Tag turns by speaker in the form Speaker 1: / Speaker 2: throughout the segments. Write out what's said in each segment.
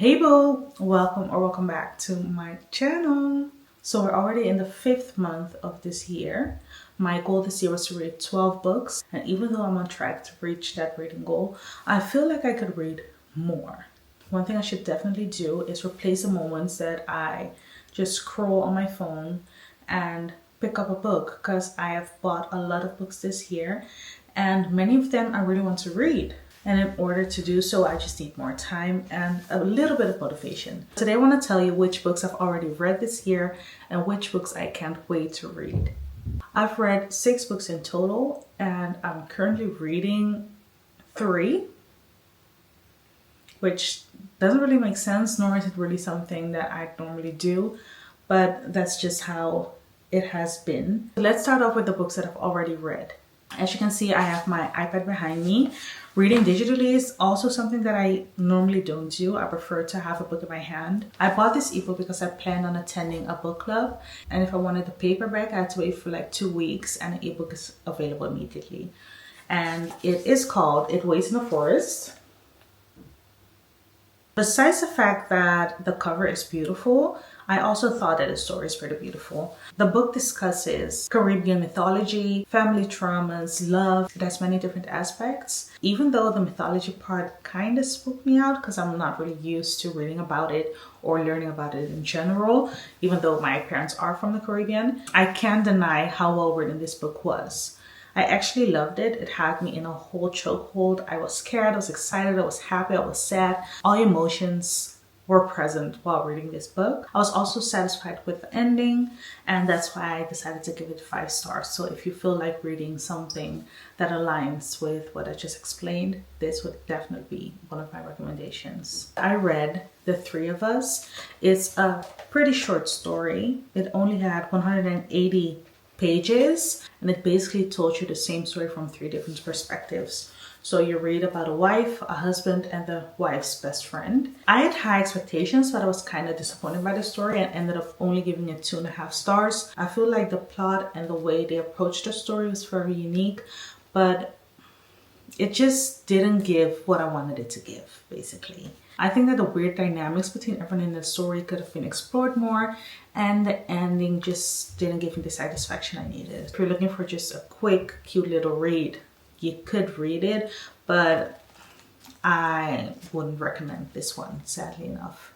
Speaker 1: Hey boo, welcome back to my channel. So we're already in the 5th month of this year. My goal this year was to read 12 books, and even though I'm on track to reach that reading goal, I feel like I could read more. One thing I should definitely do is replace the moments that I just scroll on my phone and pick up a book, because I have bought a lot of books this year and many of them I really want to read. And in order to do so, I just need more time and a little bit of motivation. Today I want to tell you which books I've already read this year and which books I can't wait to read. I've read 6 books in total and I'm currently reading 3, which doesn't really make sense, nor is it really something that I normally do, but that's just how it has been. Let's start off with the books that I've already read. As you can see, I have my iPad behind me. Reading digitally is also something that I normally don't do. I prefer to have a book in my hand. I bought this ebook because I planned on attending a book club, and if I wanted the paperback, I had to wait for like 2 weeks, and the ebook is available immediately. And it is called It Waits in the Forest. Besides the fact that the cover is beautiful, I also thought that the story is pretty beautiful. The book discusses Caribbean mythology, family traumas, love. It has many different aspects. Even though the mythology part kind of spooked me out because I'm not really used to reading about it or learning about it in general, even though my parents are from the Caribbean, I can't deny how well written this book was. I actually loved it. It had me in a whole chokehold. I was scared, I was excited, I was happy, I was sad. All emotions were present while reading this book. I was also satisfied with the ending, and that's why I decided to give it 5 stars. So if you feel like reading something that aligns with what I just explained, this would definitely be one of my recommendations. I read The Three of Us. It's a pretty short story. It only had 180 pages, and it basically told you the same story from 3 different perspectives. So you read about a wife, a husband, and the wife's best friend. I had high expectations, but I was kind of disappointed by the story and ended up only giving it 2.5 stars. I feel like the plot and the way they approached the story was very unique, but it just didn't give what I wanted it to give, basically. I think that the weird dynamics between everyone in the story could have been explored more, and the ending just didn't give me the satisfaction I needed. If you're looking for just a quick, cute little read, you could read it, but I wouldn't recommend this one, sadly enough.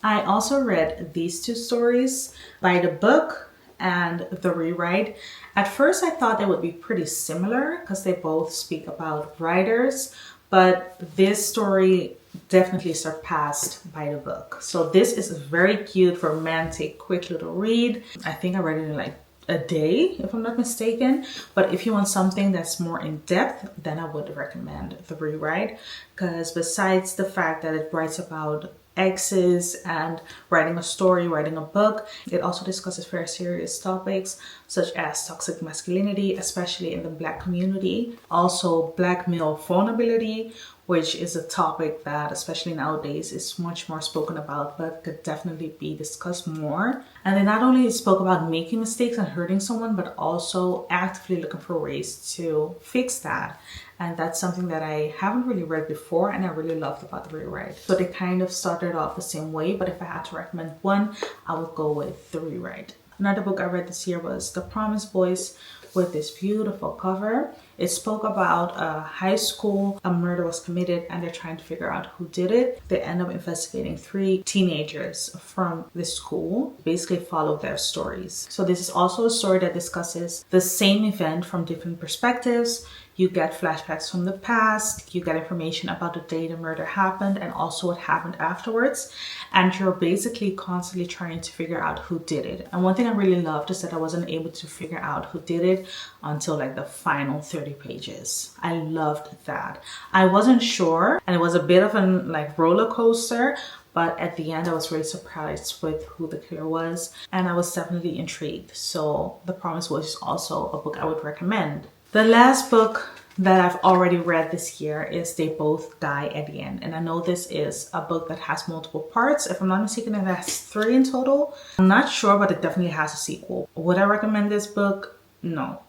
Speaker 1: I also read these 2 stories by the book and the rewrite. At first I thought they would be pretty similar because they both speak about writers, but this story definitely surpassed by the book. So this is a very cute, romantic, quick little read. I think I read it in like a day, if I'm not mistaken. But if you want something that's more in depth, then I would recommend the rewrite, because besides the fact that it writes about exes and writing a story, writing a book, it also discusses very serious topics such as toxic masculinity, especially in the Black community. Also Black male vulnerability, which is a topic that especially nowadays is much more spoken about, but could definitely be discussed more. And they not only spoke about making mistakes and hurting someone, but also actively looking for ways to fix that. And that's something that I haven't really read before, and I really loved about the rewrite. So they kind of started off the same way, but if I had to recommend one, I would go with the rewrite. Another book I read this year was The Promised Boys, with this beautiful cover. It spoke about a high school, a murder was committed, and they're trying to figure out who did it. They end up investigating 3 teenagers from this school, basically follow their stories. So this is also a story that discusses the same event from different perspectives. You get flashbacks from the past, you get information about the day the murder happened and also what happened afterwards. And you're basically constantly trying to figure out who did it. And one thing I really loved is that I wasn't able to figure out who did it until like the final 30 pages. I loved that. I wasn't sure, and it was a bit of a like roller coaster, but at the end I was really surprised with who the killer was, and I was definitely intrigued. So The Promised Boys is also a book I would recommend. The last book that I've already read this year is They Both Die at the End. And I know this is a book that has multiple parts. If I'm not mistaken, it has 3 in total. I'm not sure, but it definitely has a sequel. Would I recommend this book? No.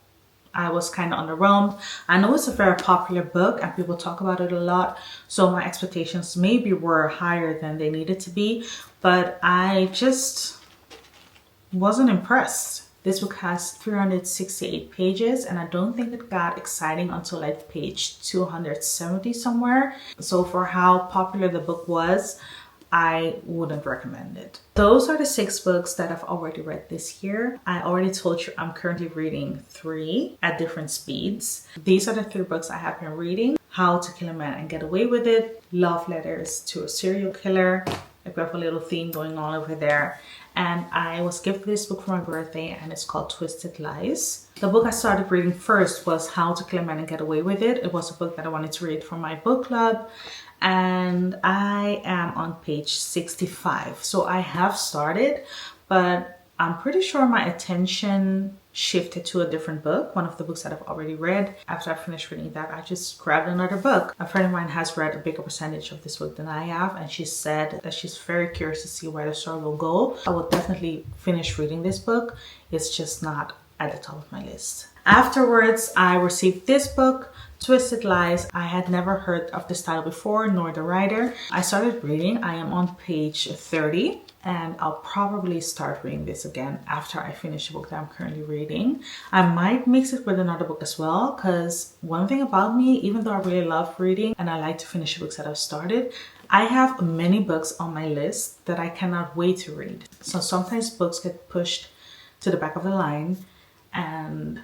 Speaker 1: I was kind of underwhelmed. I know it's a very popular book and people talk about it a lot, so my expectations maybe were higher than they needed to be, but I just wasn't impressed. This book has 368 pages and I don't think it got exciting until like page 270 somewhere. So for how popular the book was, I wouldn't recommend it. Those are the 6 books that I've already read this year. I already told you I'm currently reading 3 at different speeds. These are the 3 books I have been reading: How to Kill a Man and Get Away with It, Love Letters to a Serial Killer. I've got a little theme going on over there. And I was gifted this book for my birthday and it's called Twisted Lies. The book I started reading first was How to Kill a Man and Get Away with It. It was a book that I wanted to read for my book club. And I am on page 65. So I have started, but I'm pretty sure my attention shifted to a different book, one of the books that I've already read. After I finished reading that, I just grabbed another book. A friend of mine has read a bigger percentage of this book than I have, and she said that she's very curious to see where the story will go. I will definitely finish reading this book. It's just not at the top of my list. Afterwards, I received this book, Twisted Lies. I had never heard of this title before, nor the writer. I started reading. I am on page 30. And I'll probably start reading this again after I finish the book that I'm currently reading. I might mix it with another book as well, because one thing about me, even though I really love reading and I like to finish the books that I've started, I have many books on my list that I cannot wait to read. So sometimes books get pushed to the back of the line, and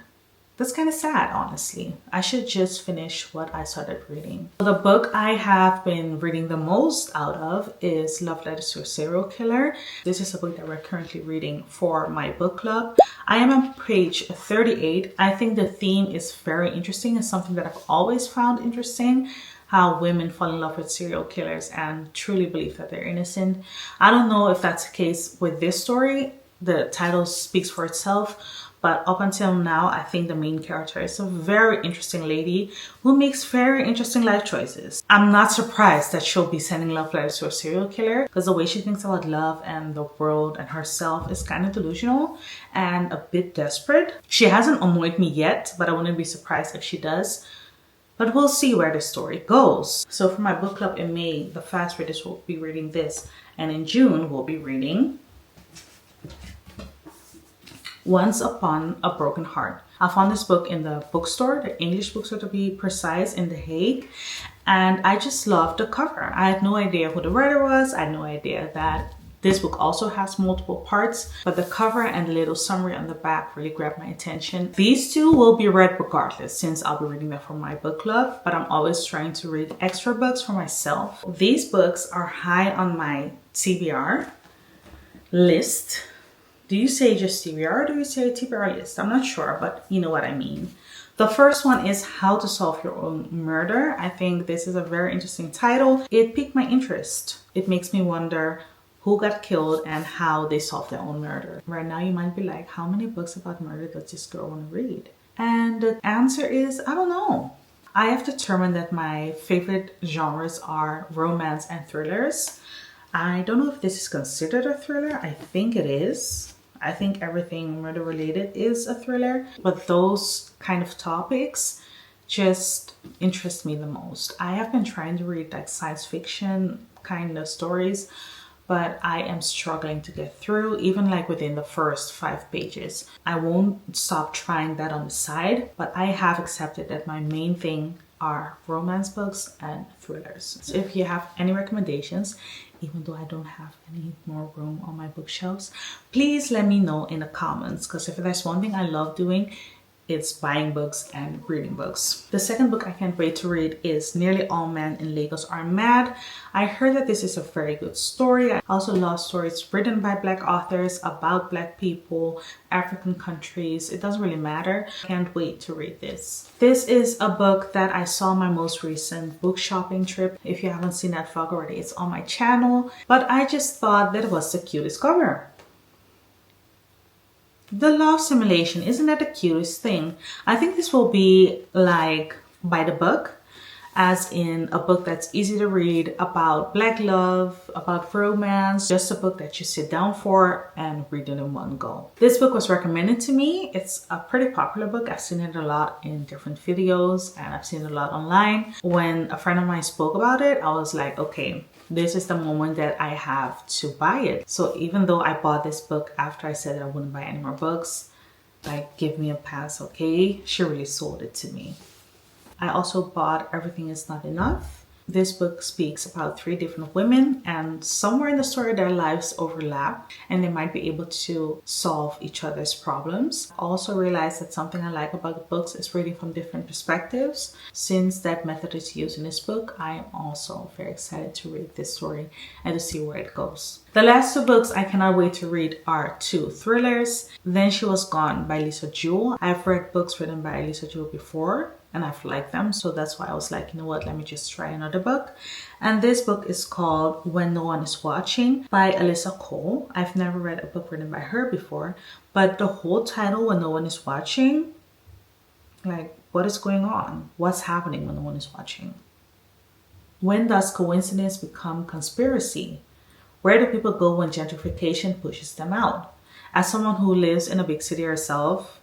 Speaker 1: that's kind of sad, honestly. I should just finish what I started reading. The book I have been reading the most out of is Love Letters to a Serial Killer. This is a book that we're currently reading for my book club. I am on page 38. I think the theme is very interesting. It's something that I've always found interesting. How women fall in love with serial killers and truly believe that they're innocent. I don't know if that's the case with this story. The title speaks for itself. But up until now, I think the main character is a very interesting lady who makes very interesting life choices. I'm not surprised that she'll be sending love letters to a serial killer, because the way she thinks about love and the world and herself is kind of delusional and a bit desperate. She hasn't annoyed me yet, but I wouldn't be surprised if she does. But we'll see where the story goes. So for my book club in May, the fast readers will be reading this. And in June, we'll be reading Once Upon a Broken Heart. I found this book in the bookstore, the English bookstore to be precise, in The Hague. And I just loved the cover. I had no idea who the writer was. I had no idea that this book also has multiple parts, but the cover and the little summary on the back really grabbed my attention. These 2 will be read regardless, since I'll be reading them for my book club, but I'm always trying to read extra books for myself. These books are high on my TBR list. Do you say just TBR or do you say TBR list? I'm not sure, but you know what I mean. The first one is How to Solve Your Own Murder. I think this is a very interesting title. It piqued my interest. It makes me wonder who got killed and how they solved their own murder. Right now you might be like, how many books about murder does this girl want to read? And the answer is, I don't know. I have determined that my favorite genres are romance and thrillers. I don't know if this is considered a thriller. I think it is. I think everything murder related is a thriller, but those kind of topics just interest me the most. I have been trying to read like science fiction kind of stories, but I am struggling to get through, even like within the first 5 pages. I won't stop trying that on the side, but I have accepted that my main thing are romance books and thrillers. So if you have any recommendations, even though I don't have any more room on my bookshelves, please let me know in the comments, because if there's one thing I love doing, it's buying books and reading books. The second book I can't wait to read is Nearly All Men in Lagos Are Mad. I heard that this is a very good story. I also love stories written by Black authors about Black people, African countries. It doesn't really matter. I can't wait to read this. This is a book that I saw on my most recent book shopping trip. If you haven't seen that vlog already, it's on my channel. But I just thought that it was the cutest cover. The love simulation, isn't that the cutest thing? I think this will be like by the book, as in a book that's easy to read about Black love, about romance, just a book that you sit down for and read it in one go. This book was recommended to me. It's a pretty popular book. I've seen it a lot in different videos and I've seen it a lot online. When a friend of mine spoke about it, I was like, okay, this is the moment that I have to buy it. So even though I bought this book after I said that I wouldn't buy any more books, like, give me a pass, okay? She really sold it to me. I also bought Everything Is Not Enough. This book speaks about 3 different women, and somewhere in the story their lives overlap and they might be able to solve each other's problems. I also realized that something I like about the books is reading from different perspectives. Since that method is used in this book, I am also very excited to read this story and to see where it goes. The last 2 books I cannot wait to read are 2 thrillers. Then She Was Gone by Lisa Jewell. I've read books written by Lisa Jewell before and I've liked them, so that's why I was like, you know what, let me just try another book. And this book is called When No One Is Watching by Alyssa Cole. I've never read a book written by her before, but the whole title, When No One Is Watching, like, what is going on? What's happening when no one is watching? When does coincidence become conspiracy? Where do people go when gentrification pushes them out? As someone who lives in a big city herself,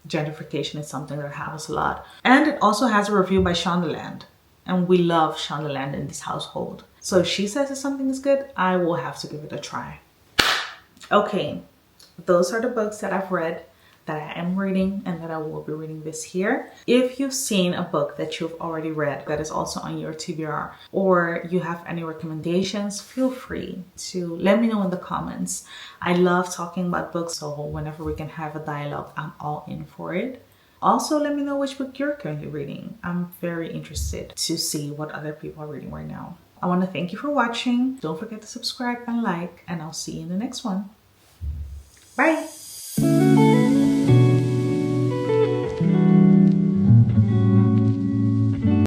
Speaker 1: gentrification is something that happens a lot. And it also has a review by Shondaland. And we love Shondaland in this household. So if she says that something is good, I will have to give it a try. Okay, those are the books that I've read, that I am reading, and that I will be reading this year. If you've seen a book that you've already read that is also on your TBR, or you have any recommendations, feel free to let me know in the comments. I love talking about books, so whenever we can have a dialogue, I'm all in for it. Also, let me know which book you're currently reading. I'm very interested to see what other people are reading right now. I want to thank you for watching. Don't forget to subscribe and like, and I'll see you in the next one. Bye!